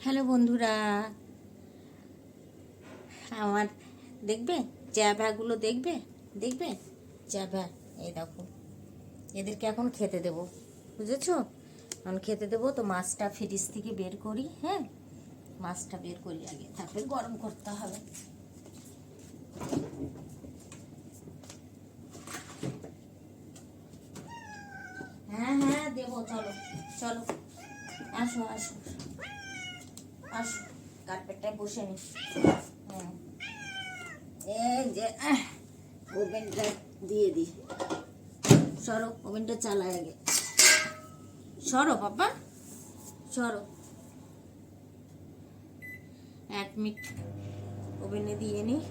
Hello বন্ধুরা, আমার দেখবে জ্যাভাগুলো দেখবে দেখবে জ্যাভা। এই দেখো, এদেরকে এখন খেতে দেবো, বুঝেছো? এখন খেতে দেবো। তো মাছটা ফ্রিজ থেকে বের করি। হ্যাঁ, মাছটা বের করি আগে, তারপরে গরম করতে হবে। হ্যাঁ হ্যাঁ দেবো, চলো চলো, আসো আসো আসো, কার্পেটটায় বসে নি। হ্যাঁ, এই যে ওভেনটা দিয়ে দিই। সরো, ওভেনটা চালাই আগে। সরো বাবা, সরো। 1 মিনিট ওভেনে দিয়ে নিই।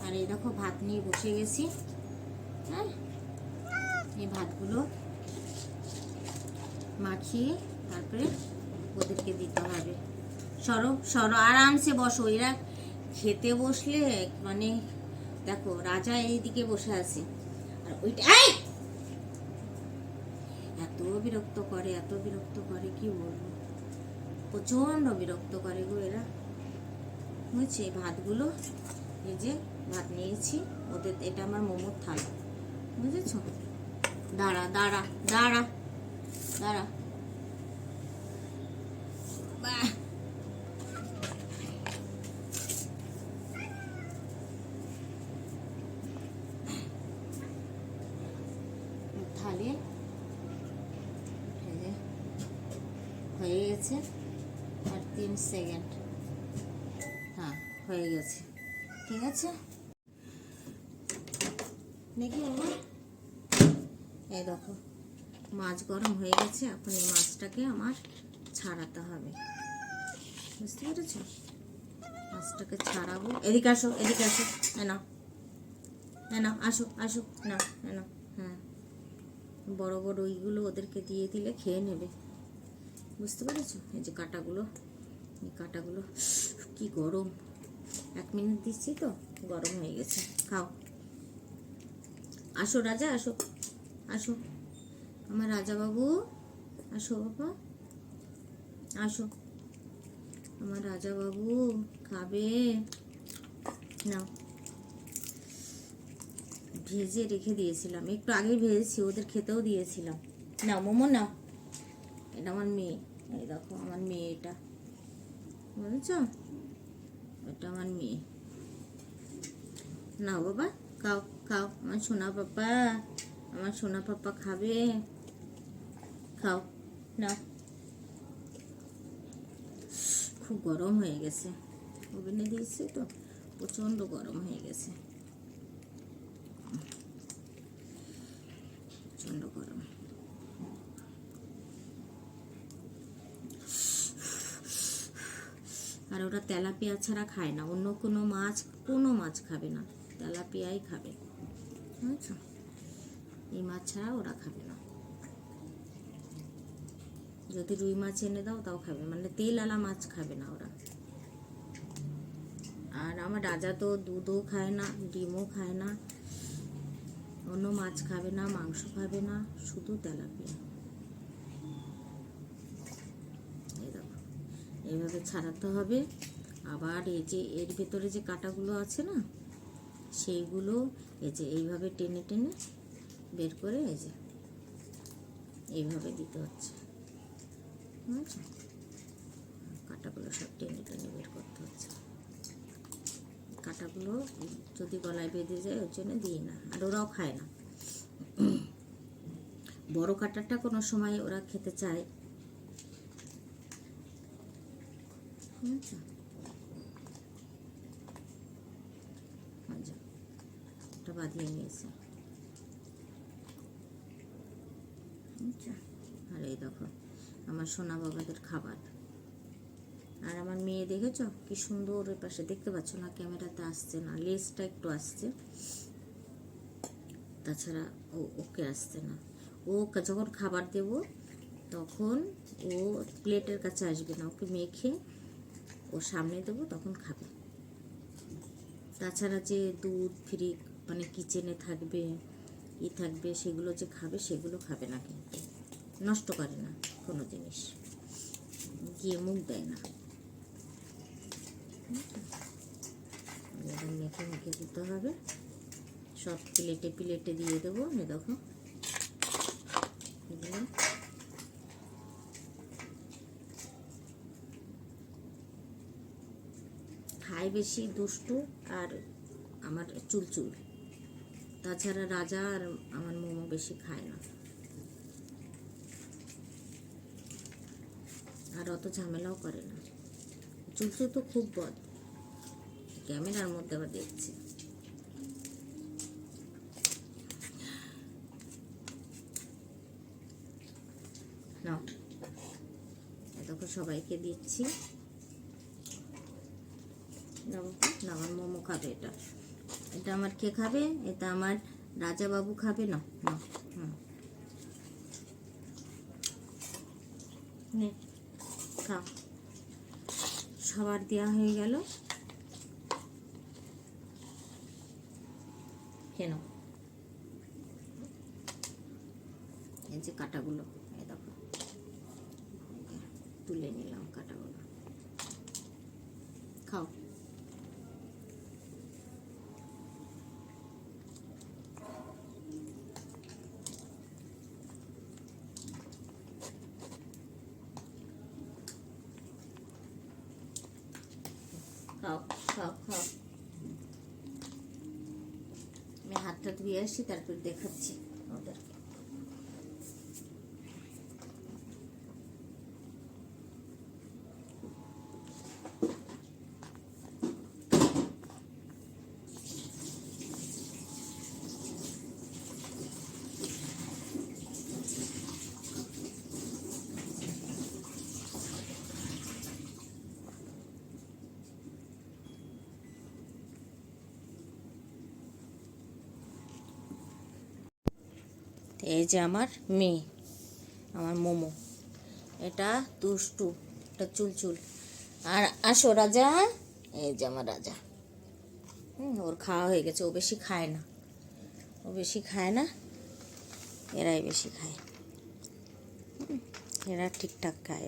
আর এই দেখো, ভাত নিয়ে বসে গেছি। হ্যাঁ, এই ভাতগুলো মাখিয়ে তারপরে ওদেরকে দিতে হবে। সরো সরো, আরামসে বসো। এরা খেতে বসলে মানে দেখো, রাজা এইদিকে বসে আছে আর ওইটা এত বিরক্ত করে, এত বিরক্ত করে, কি বলবো, প্রচন্ড বিরক্ত করে গো এরা। বুঝছি, ভাতগুলো এই যে ভাত নিয়েছি ওদের, এটা আমার মোমোর থালা, বুঝেছ? দাঁড়া দাঁড়া দাঁড়া দাঁড়া, বাহ, থালে হয়ে গেছে। আর 3 সেকেন্ড। হ্যাঁ, হয়ে গেছে, ঠিক আছে। দেখি আমার, এই দেখো মাছ গরম হয়ে গেছে। এখন এই মাছটাকে আমার ছাড়াতে হবে, বুঝতে পেরেছ? মাছটাকে ছাড়াবো। এদিকে আসো, এদিকে আসো, না না, আসো আসো, না না। হ্যাঁ, বড় বড় ওইগুলো ওদেরকে দিয়ে দিলে খেয়ে নেবে, বুঝতে পেরেছো? এই যে কাঁটাগুলো, এই কাঁটাগুলো কি গরম। 1 মিনিট দিচ্ছি তো, গরম হয়ে গেছে। খাও, আসো রাজা, আসো আসো, আমার রাজা বাবু, আসো বাবা, আসো আমার রাজা বাবু, খাবে নাও। ভেজে রেখে দিয়েছিলাম, একটু আগে ভেজেছি, ওদের খেতেও দিয়েছিলাম। নাও মোমো নাও। এটা আমার মেয়ে, এই দেখো আমার মেয়ে, এটা বুঝেছ? এটা আমার মেয়ে। নাও বাবা, খাও খাও, আমার সোনা পাপা, আমার সোনা পাপা খাবে, খাও নাও। খুব গরম হয়ে গেছে, ওভেনে দিয়েছি তো, প্রচণ্ড গরম হয়ে গেছে, প্রচণ্ড গরম। আর ওরা তেলাপিয়া ছাড়া খায় না, অন্য কোনো মাছ খাবে না, তেলাপিয়াই খাবে, বুঝছো? এই মাছ ছাড়া ওরা খাবে না। যদি রুই মাছ এনে দাও তাও খাবে, মানে তেল-আলা মাছ খাবে না ওরা। আর আমার রাজা তো দুধও খায় না, ডিমও খায় না, অন্য মাছ খাবে না, মাংস খাবে না, শুধু তেলাপিয়া। এই দেখো, এইভাবে ছাড়াতে হবে। আবার এই যে এর ভেতরে যে কাঁটাগুলো আছে না, সেইগুলো এই যে এইভাবে টেনে টেনে বের করে এই যে এইভাবে দিতে হচ্ছে, বুঝছো? কাঁটাগুলো সব টেনে টেনে বের করতে হচ্ছে। কাঁটাগুলো যদি গলায় বেঁধে যায় ওর জন্য দিই না, আর ওরাও খায় না। বড় কাঁটাটা কোনো সময় ওরা খেতে চায়, বুঝছো? এটা বাঁধিয়ে নিয়েছে, বুঝছো? আর এই দেখো আমার সোনা বাবাদের খাবার। আর আমার মেয়ে দেখেছো কি সুন্দর, ওই পাশে দেখতে পাচ্ছ না, ক্যামেরাতে আসছে না, লেজটা একটু আসছে, তাছাড়া ওকে আসছে না। ও যখন খাবার দেব তখন ও প্লেটের কাছে আসবে না, ওকে মেখে ও সামনে দেবো, তখন খাবে। তাছাড়া যে দুধ ফ্রি মানে কিচেনে থাকবে, থাকবে, সেগুলো যে খাবে সেগুলো খাবে না, কিন্তু নষ্ট করে না কোনো জিনিস, গিয়ে মুখ দেয় না। এবার মেখে মেখে দিতে হবে। সব প্লেটে প্লেটে দিয়ে দেবো। দেখো এগুলো খায় বেশি দুষ্টু আর আমার চুলচুল। তাছাড়া রাজা আর আমার মোমো বেশি খায় না, আর অত ঝামেলাও করে না। চুলচুল তো খুব বদ, ক্যামেরার মধ্যে আবার দেখছি। নাও, দেখো সবাইকে দিচ্ছি। না, আমার মোমো খাবে। এটা এটা আমার কে খাবে? এটা আমার রাজা বাবু খাবে। না না, নে খাও। সবার দেওয়া হয়ে গেল। কেন এই যে কাটাগুলো, এই দেখো তুলে নিলাম কাটাগুলো। খাও। খাও খাও খাও। আমি হাতটা ধুয়ে আসি, তারপর দেখাচ্ছি ওদেরকে। এই যে আমার মেয়ে, আমার মোমো। এটা দুষ্টু, এটা চুলচুল। আর আসো রাজা, এই যে আমার রাজা। ওর খাওয়া হয়ে গেছে। ও বেশি খায় না, ও বেশি খায় না, এরাই বেশি খায়। এরা ঠিকঠাক খায়।